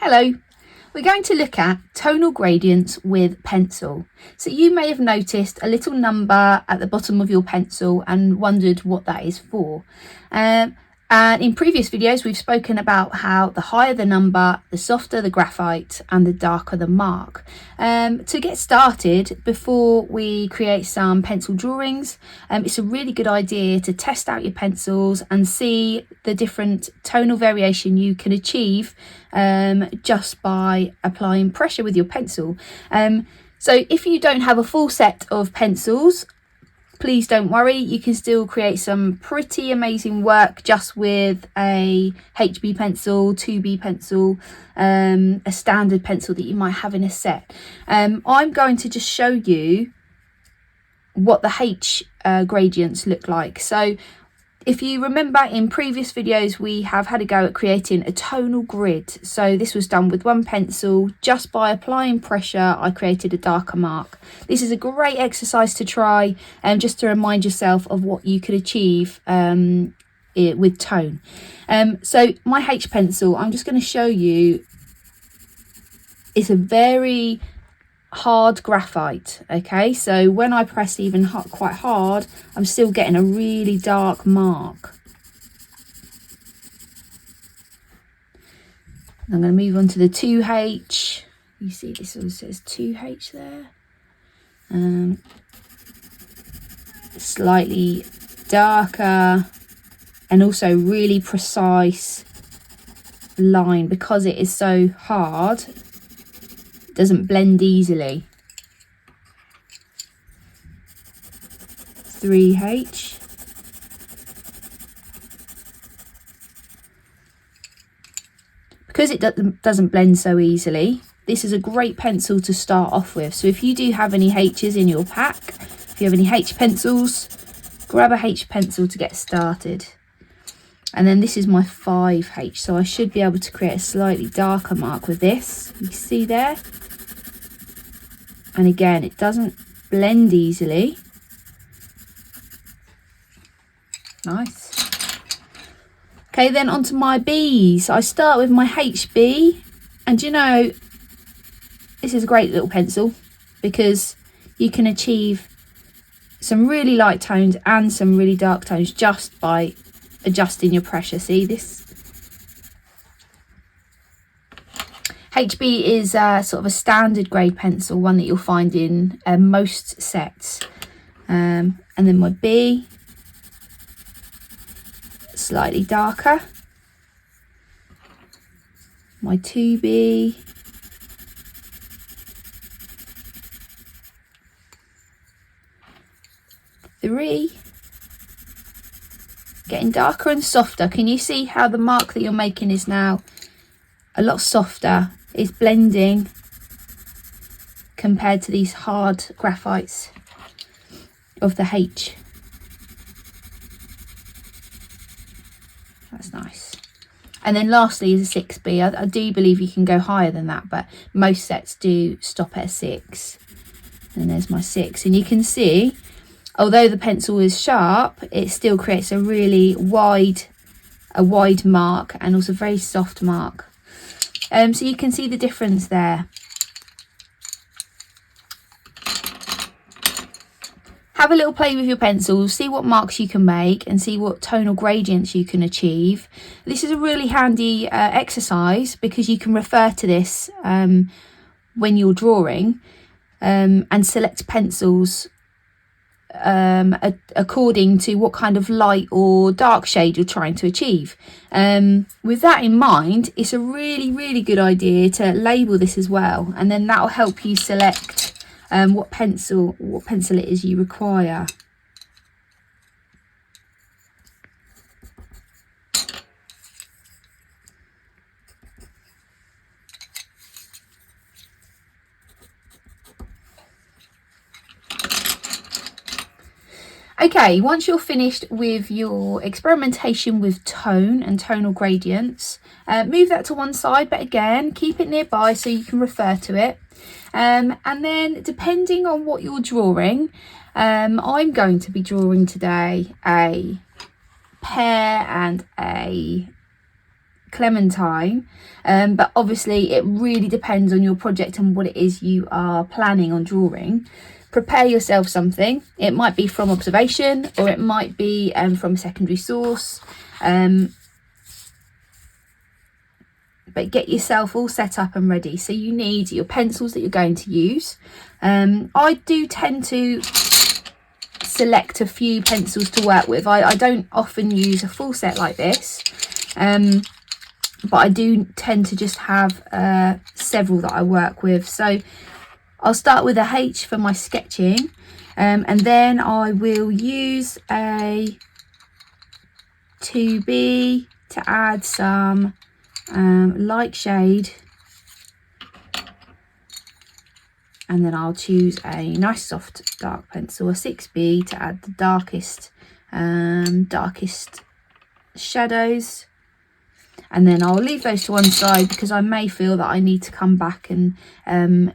Hello, we're going to look at tonal gradients with pencil. So you may have noticed a little number at the bottom of your pencil and wondered what that is for. And in previous videos, we've spoken about how the higher the number, the softer the graphite and the darker the mark. To get started, before we create some pencil drawings, it's a really good idea to test out your pencils and see the different tonal variation you can achieve just by applying pressure with your pencil. So if you don't have a full set of pencils, please don't worry, you can still create some pretty amazing work just with a HB pencil, 2B pencil, a standard pencil that you might have in a set. I'm going to just show you what the H gradients look like. So if you remember, in previous videos we have had a go at creating a tonal grid. So this was done with one pencil. Just by applying pressure, I created a darker mark. This is a great exercise to try, just to remind yourself of what you could achieve with tone. So my H pencil, I'm just going to show you, it's a very hard graphite. Okay, so when I press even quite hard, I'm still getting a really dark mark. I'm going to move on to the 2H. You see this one says 2H there. Slightly darker and also really precise line because it is so hard. Doesn't blend easily. 3H. Because it doesn't blend so easily, this is a great pencil to start off with. So if you do have any H's in your pack, if you have any H pencils, grab a H pencil to get started. And then this is my 5H, so I should be able to create a slightly darker mark with this. You see there? And again, it doesn't blend easily. Nice. Okay, then onto my B's. I start with my HB, and you know, this is a great little pencil because you can achieve some really light tones and some really dark tones just by adjusting your pressure. See this? HB is sort of a standard grade pencil, one that you'll find in most sets. And then my B, slightly darker. My 2B. Three. Getting darker and softer. Can you see how the mark that you're making is now a lot softer? It's blending compared to these hard graphites of the H. That's nice. And then lastly is a 6B. I do believe you can go higher than that, but most sets do stop at a 6. And there's my 6. And you can see, although the pencil is sharp, it still creates a really wide mark and also very soft mark. So you can see the difference there. Have a little play with your pencils, see what marks you can make and see what tonal gradients you can achieve. This is a really handy exercise because you can refer to this when you're drawing and select pencils according to what kind of light or dark shade you're trying to achieve. With that in mind, it's a really good idea to label this as well, and then that'll help you select what pencil it is you require. Okay, once you're finished with your experimentation with tone and tonal gradients, move that to one side, but again, keep it nearby so you can refer to it. And then depending on what you're drawing, I'm going to be drawing today a pear and a Clementine, but obviously it really depends on your project and what it is you are planning on drawing. Prepare yourself something. It might be from observation, or it might be from a secondary source, but get yourself all set up and ready. So you need your pencils that you're going to use. I do tend to select a few pencils to work with. I don't often use a full set like this, but I do tend to just have several that I work with. So I'll start with a H for my sketching, and then I will use a 2B to add some light shade, and then I'll choose a nice soft dark pencil, a 6B, to add the darkest shadows. And then I'll leave those to one side because I may feel that I need to come back and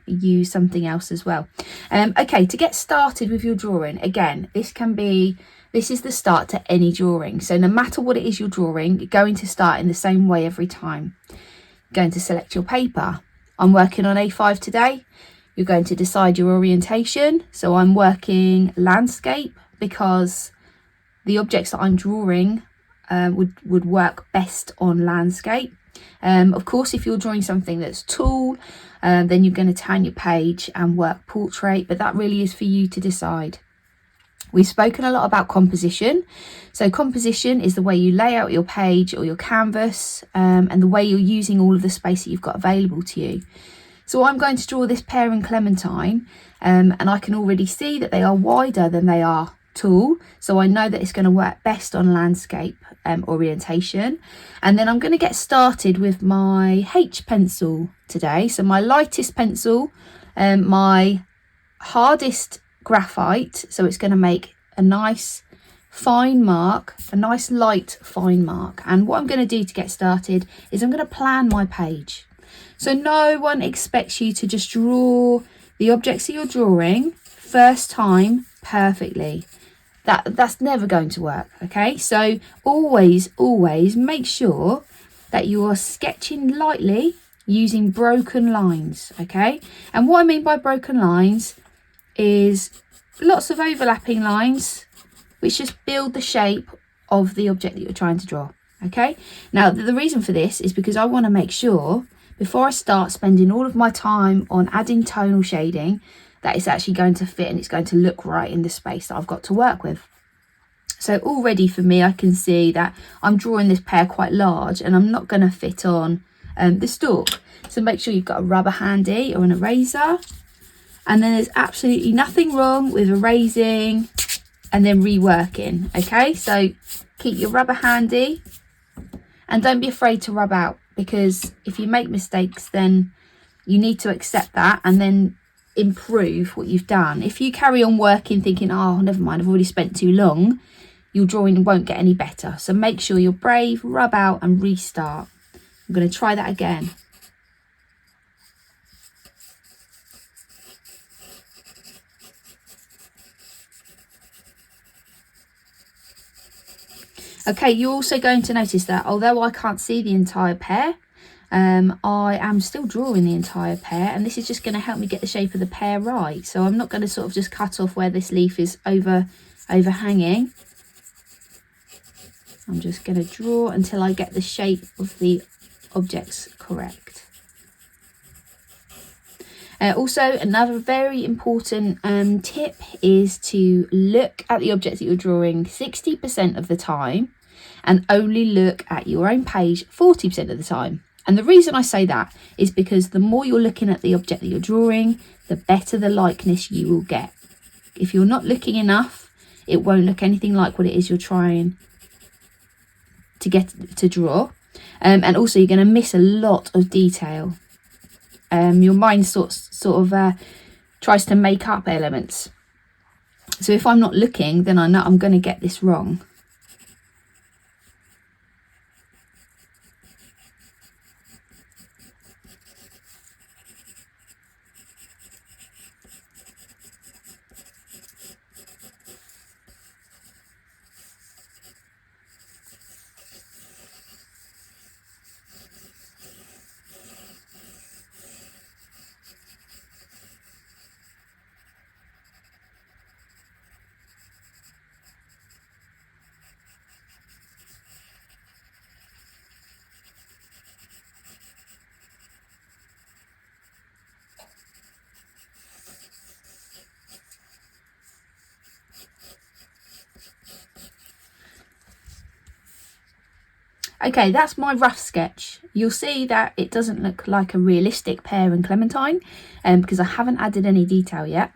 use something else as well. Okay, to get started with your drawing, again, this is the start to any drawing. So no matter what it is you're drawing, you're going to start in the same way every time. You're going to select your paper. I'm working on A5 today. You're going to decide your orientation. So I'm working landscape because the objects that I'm drawing would work best on landscape. Of course, if you're drawing something that's tall, then you're going to turn your page and work portrait, but that really is for you to decide. We've spoken a lot about composition. So composition is the way you lay out your page or your canvas, and the way you're using all of the space that you've got available to you. So I'm going to draw this pear and clementine, and I can already see that they are wider than they are tall, so I know that it's going to work best on landscape orientation. And then I'm going to get started with my H pencil today. So my lightest pencil, my hardest graphite, so it's going to make a nice fine mark, a nice light fine mark. And what I'm going to do to get started is I'm going to plan my page. So no one expects you to just draw the objects that you're drawing first time perfectly. That's never going to work. Okay, so always make sure that you are sketching lightly using broken lines. Okay, and what I mean by broken lines is lots of overlapping lines which just build the shape of the object that you're trying to draw. Okay, now the reason for this is because I want to make sure before I start spending all of my time on adding tonal shading that it's actually going to fit and it's going to look right in the space that I've got to work with. So already for me, I can see that I'm drawing this pear quite large and I'm not going to fit on the stalk. So make sure you've got a rubber handy or an eraser. And then there's absolutely nothing wrong with erasing and then reworking. Okay, so keep your rubber handy and don't be afraid to rub out, because if you make mistakes, then you need to accept that and then improve what you've done. If you carry on working thinking, oh, never mind, I've already spent too long, your drawing won't get any better. So make sure you're brave, rub out and restart. I'm going to try that again. Okay, you're also going to notice that although I can't see the entire pear, I am still drawing the entire pear, and this is just going to help me get the shape of the pear right. So I'm not going to sort of just cut off where this leaf is overhanging. I'm just going to draw until I get the shape of the objects correct. Also, another very important tip is to look at the object that you're drawing 60% of the time and only look at your own page 40% of the time. And the reason I say that is because the more you're looking at the object that you're drawing, the better the likeness you will get. If you're not looking enough, it won't look anything like what it is you're trying to get to draw. And also you're going to miss a lot of detail. Your mind sort of tries to make up elements. So if I'm not looking, then I know I'm going to get this wrong. Okay, that's my rough sketch. You'll see that it doesn't look like a realistic pear and clementine because I haven't added any detail yet.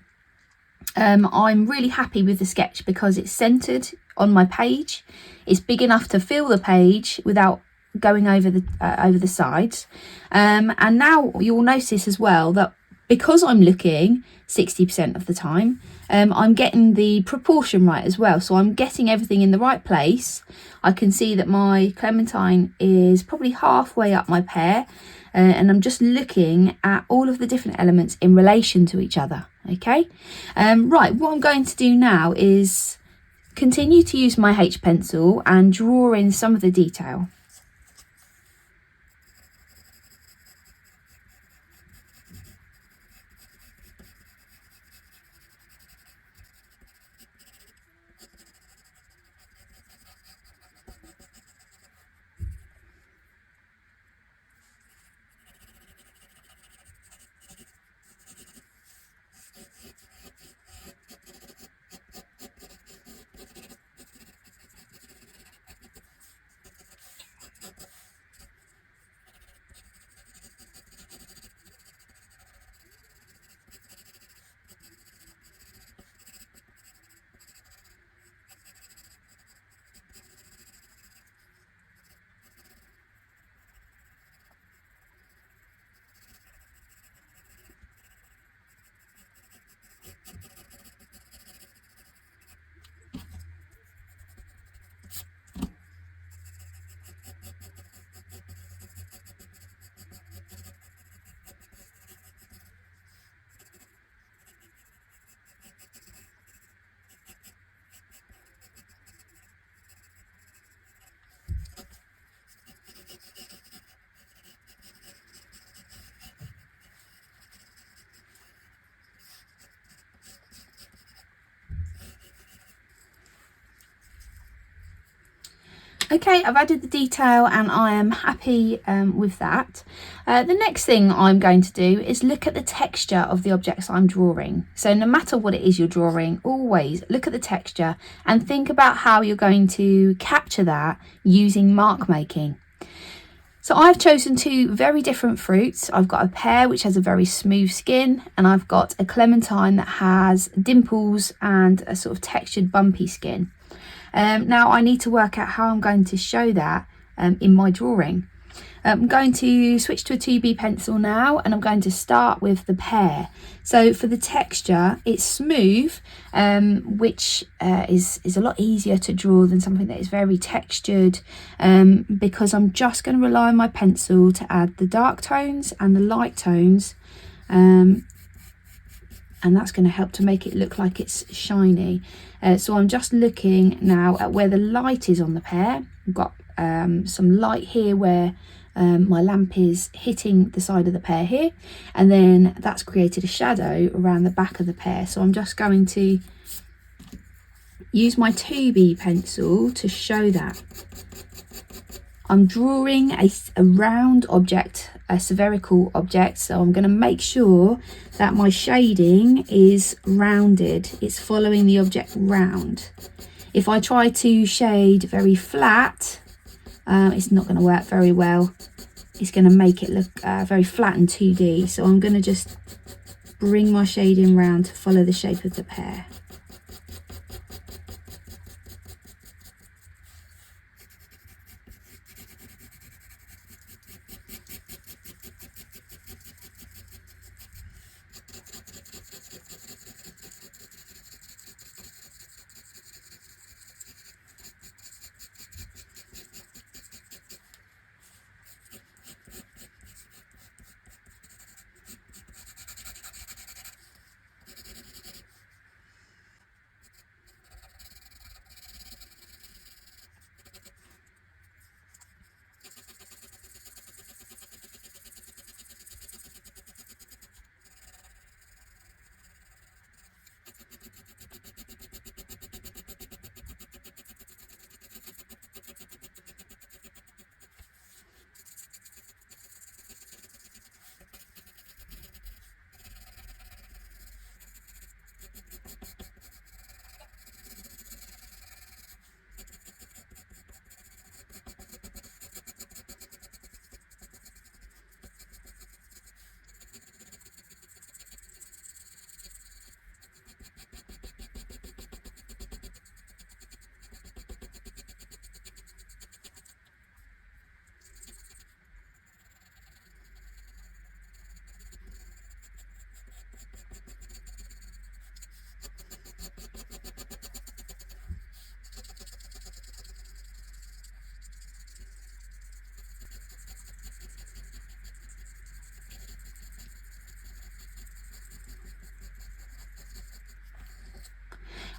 I'm really happy with the sketch because it's centered on my page. It's big enough to fill the page without going over the sides. And now you'll notice as well that because I'm looking 60% of the time, I'm getting the proportion right as well. So I'm getting everything in the right place. I can see that my clementine is probably halfway up my pear, and I'm just looking at all of the different elements in relation to each other. Okay, right, what I'm going to do now is continue to use my H pencil and draw in some of the detail. Okay, I've added the detail and I am happy with that. The next thing I'm going to do is look at the texture of the objects I'm drawing. So no matter what it is you're drawing, always look at the texture and think about how you're going to capture that using mark making. So I've chosen two very different fruits. I've got a pear which has a very smooth skin, and I've got a clementine that has dimples and a sort of textured bumpy skin. Now I need to work out how I'm going to show that in my drawing. I'm going to switch to a 2B pencil now, and I'm going to start with the pear. So for the texture, it's smooth, which is a lot easier to draw than something that is very textured, because I'm just going to rely on my pencil to add the dark tones and the light tones, and that's going to help to make it look like it's shiny. So I'm just looking now at where the light is on the pear. I've got some light here where my lamp is hitting the side of the pear here, and then that's created a shadow around the back of the pear. So I'm just going to use my 2B pencil to show that. I'm drawing a round object, a spherical object, so I'm going to make sure that my shading is rounded. It's following the object round. If I try to shade very flat, it's not going to work very well. It's going to make it look very flat and 2D. So I'm going to just bring my shading round to follow the shape of the pear.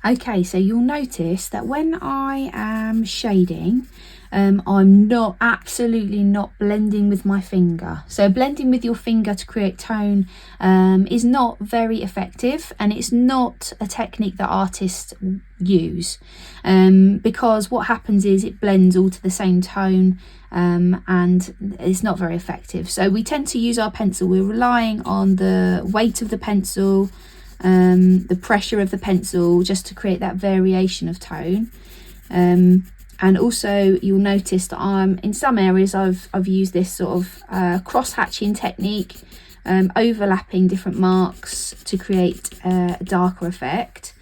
Okay, so you'll notice that when I am shading, I'm absolutely not blending with my finger. So blending with your finger to create tone is not very effective, and it's not a technique that artists use, because what happens is it blends all to the same tone, and it's not very effective. So we tend to use our pencil. We're relying on the weight of the pencil, the pressure of the pencil, just to create that variation of tone. And also you'll notice that in some areas I've used this sort of cross-hatching technique, overlapping different marks to create a darker effect.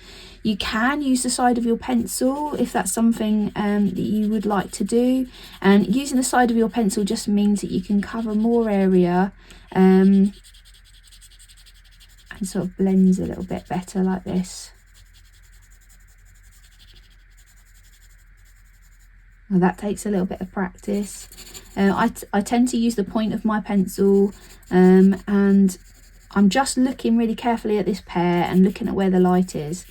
You can use the side of your pencil if that's something that you would like to do, and using the side of your pencil just means that you can cover more area, and sort of blends a little bit better like this. Well, that takes a little bit of practice. I tend to use the point of my pencil, and I'm just looking really carefully at this pear and looking at where the light is.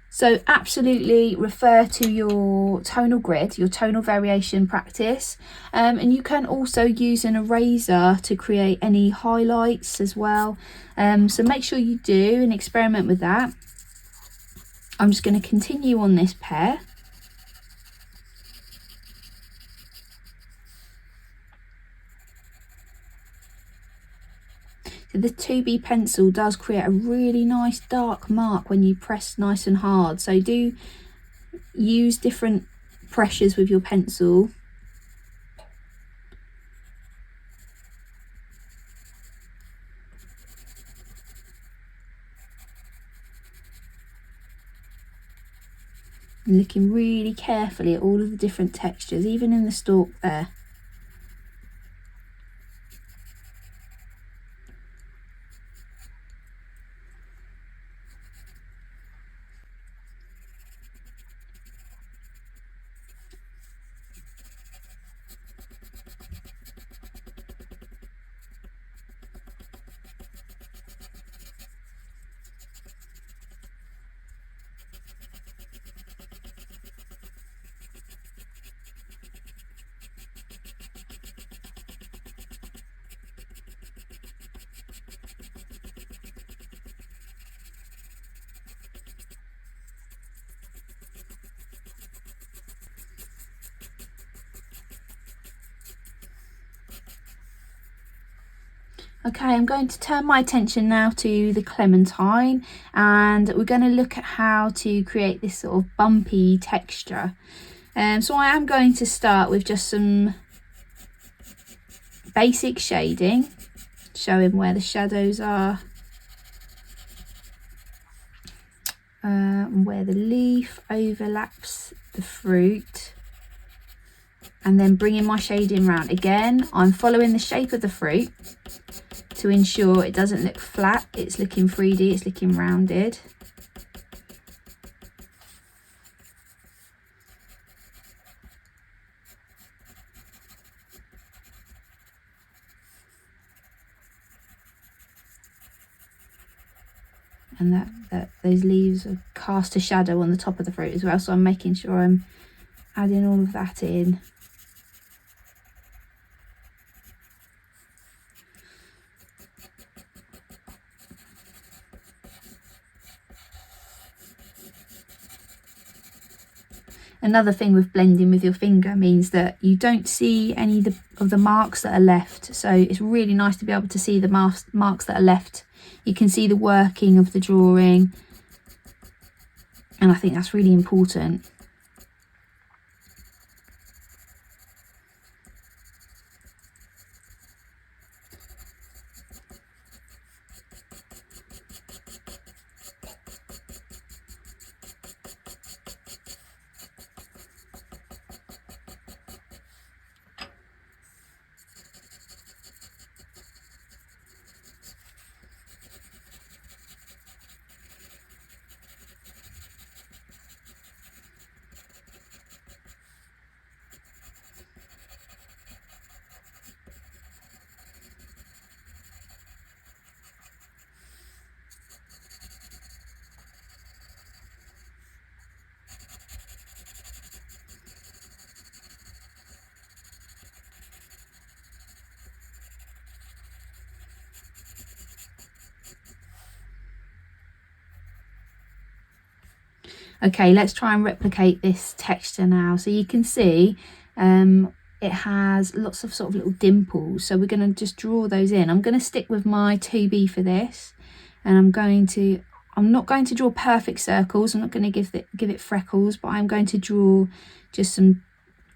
So absolutely refer to your tonal grid, your tonal variation practice, and you can also use an eraser to create any highlights as well. So make sure you do and experiment with that. I'm just going to continue on this pear. So the 2B pencil does create a really nice dark mark when you press nice and hard. So do use different pressures with your pencil. And looking really carefully at all of the different textures, even in the stalk there. Okay, I'm going to turn my attention now to the clementine, and we're going to look at how to create this sort of bumpy texture. So I am going to start with just some basic shading, showing where the shadows are, where the leaf overlaps the fruit, and then bringing my shading round. Again, I'm following the shape of the fruit to ensure it doesn't look flat, it's looking 3D, it's looking rounded. And that those leaves are cast a shadow on the top of the fruit as well, so I'm making sure I'm adding all of that in. Another thing with blending with your finger means that you don't see any of the marks that are left, so it's really nice to be able to see the marks that are left. You can see the working of the drawing, and I think that's really important. Okay, let's try and replicate this texture now. So you can see it has lots of sort of little dimples. So we're going to just draw those in. I'm going to stick with my 2B for this, and I'm not going to draw perfect circles. I'm not going to give it freckles, but I'm going to draw just some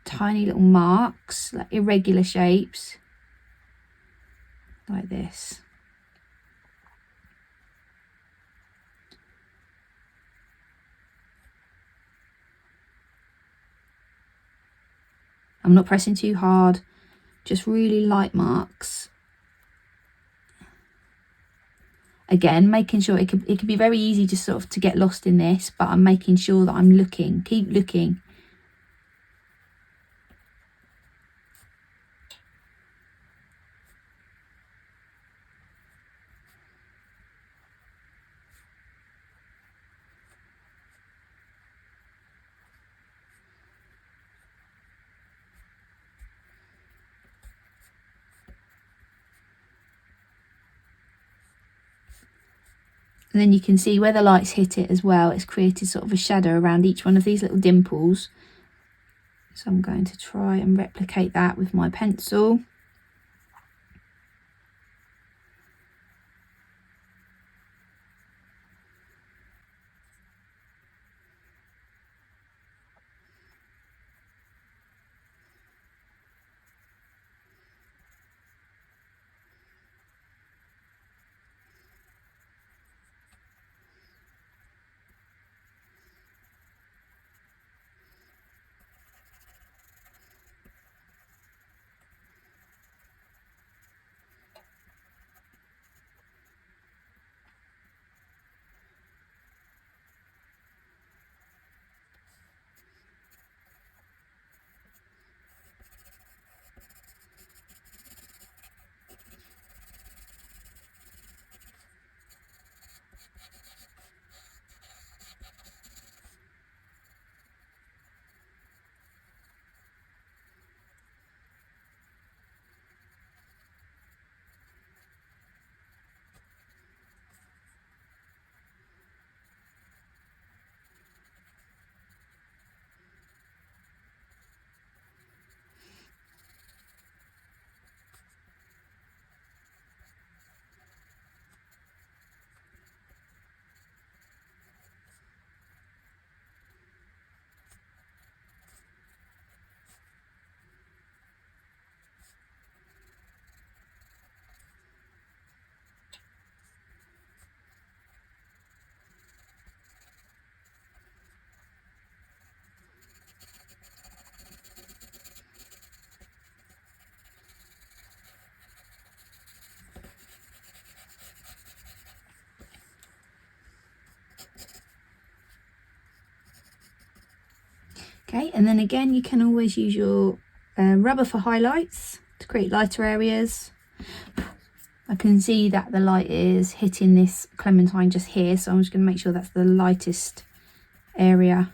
tiny little marks, like irregular shapes, like this. I'm not pressing too hard, just really light marks. Again, making sure it could be very easy to sort of to get lost in this, but I'm making sure that I'm looking, keep looking. And then you can see where the lights hit it as well, it's created sort of a shadow around each one of these little dimples. So I'm going to try and replicate that with my pencil. Okay, and then again, you can always use your rubber for highlights to create lighter areas. I can see that the light is hitting this clementine just here, so I'm just going to make sure that's the lightest area.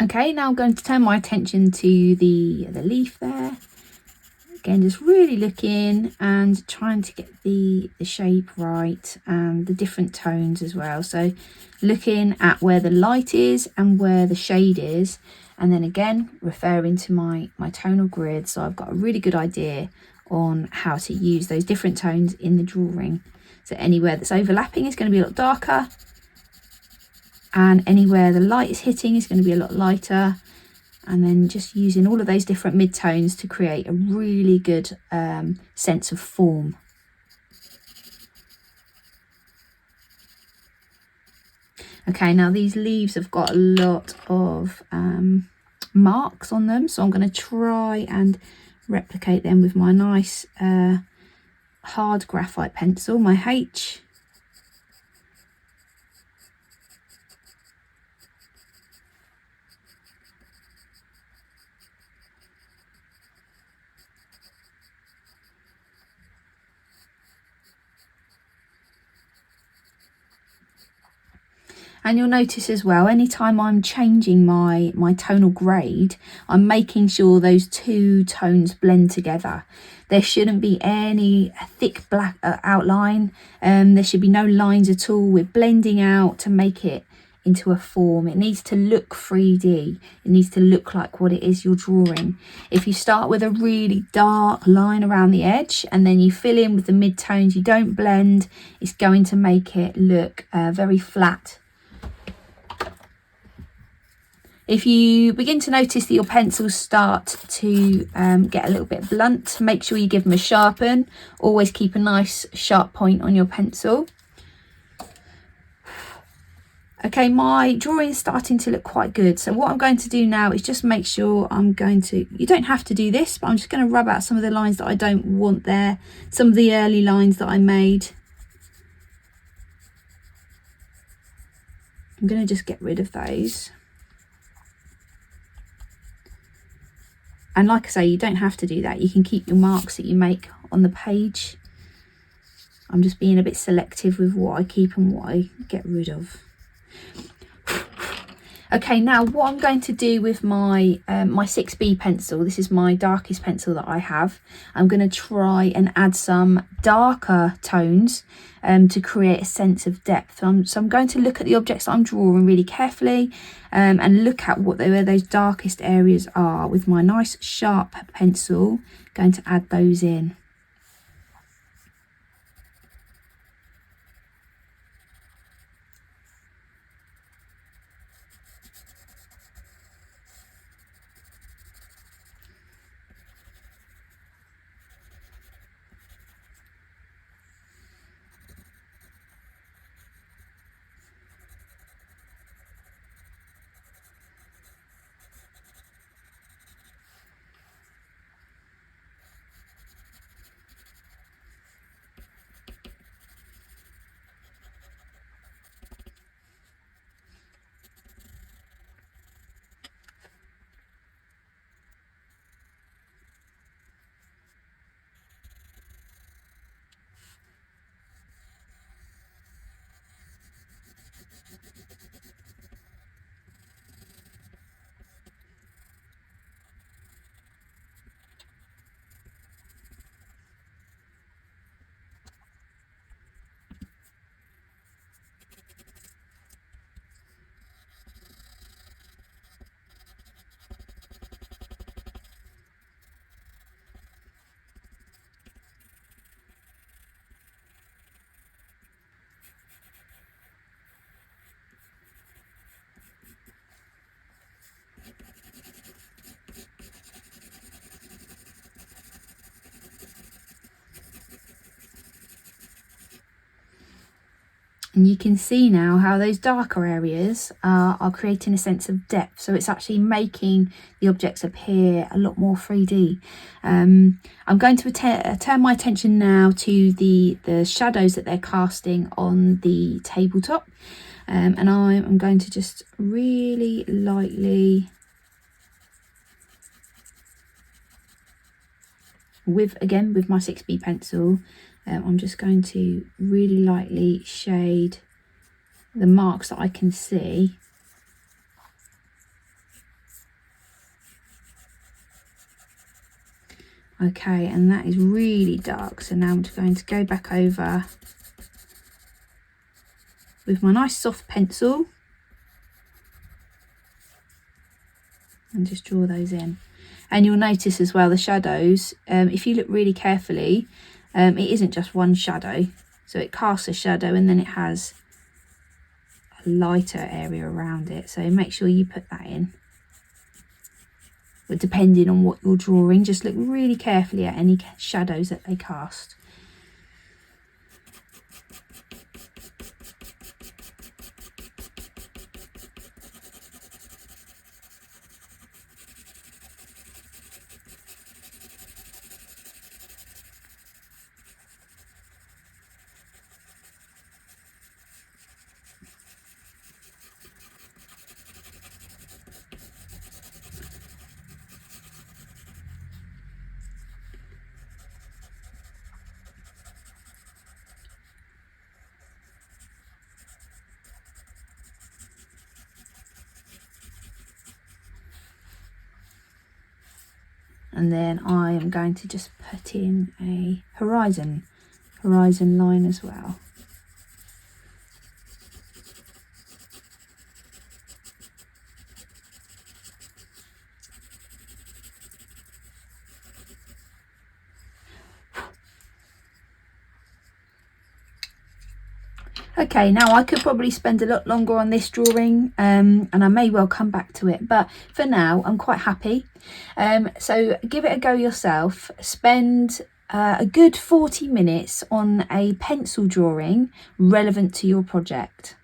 Okay, now I'm going to turn my attention to the leaf there. Again, just really looking and trying to get the shape right and the different tones as well. So looking at where the light is and where the shade is, and then again referring to my tonal grid, so I've got a really good idea on how to use those different tones in the drawing. So anywhere that's overlapping is going to be a lot darker, and anywhere the light is hitting is going to be a lot lighter, and then just using all of those different mid-tones to create a really good sense of form. Okay, now these leaves have got a lot of marks on them, so I'm going to try and replicate them with my nice hard graphite pencil, my H. And you'll notice as well, anytime I'm changing my tonal grade, I'm making sure those two tones blend together. There shouldn't be any thick black outline. There should be no lines at all. We're blending out to make it into a form. It needs to look 3D. It needs to look like what it is you're drawing. If you start with a really dark line around the edge and then you fill in with the mid-tones, you don't blend, it's going to make it look very flat. If you begin to notice that your pencils start to get a little bit blunt, make sure you give them a sharpen. Always keep a nice sharp point on your pencil. Okay, my drawing is starting to look quite good. So what I'm going to do now is just make sure you don't have to do this, but I'm just going to rub out some of the lines that I don't want there. Some of the early lines that I made. I'm going to just get rid of those. And like I say, you don't have to do that. You can keep your marks that you make on the page. I'm just being a bit selective with what I keep and what I get rid of. Okay, now what I'm going to do with my 6B pencil, this is my darkest pencil that I have. I'm going to try and add some darker tones to create a sense of depth. So I'm going to look at the objects that I'm drawing really carefully and look at where those darkest areas are with my nice sharp pencil. Going to add those in. And you can see now how those darker areas are creating a sense of depth. So it's actually making the objects appear a lot more 3D. I'm going to turn my attention now to the shadows that they're casting on the tabletop. And I'm going to just really lightly, with my 6B pencil, I'm just going to really lightly shade the marks that I can see. Okay, and that is really dark. So now I'm just going to go back over with my nice soft pencil and just draw those in. And you'll notice as well the shadows, if you look really carefully, it isn't just one shadow. So it casts a shadow and then it has a lighter area around it. So make sure you put that in. But depending on what you're drawing, just look really carefully at any shadows that they cast. And then I am going to just put in a horizon line as well. Okay, now I could probably spend a lot longer on this drawing, and I may well come back to it, but for now I'm quite happy. So give it a go yourself. Spend a good 40 minutes on a pencil drawing relevant to your project.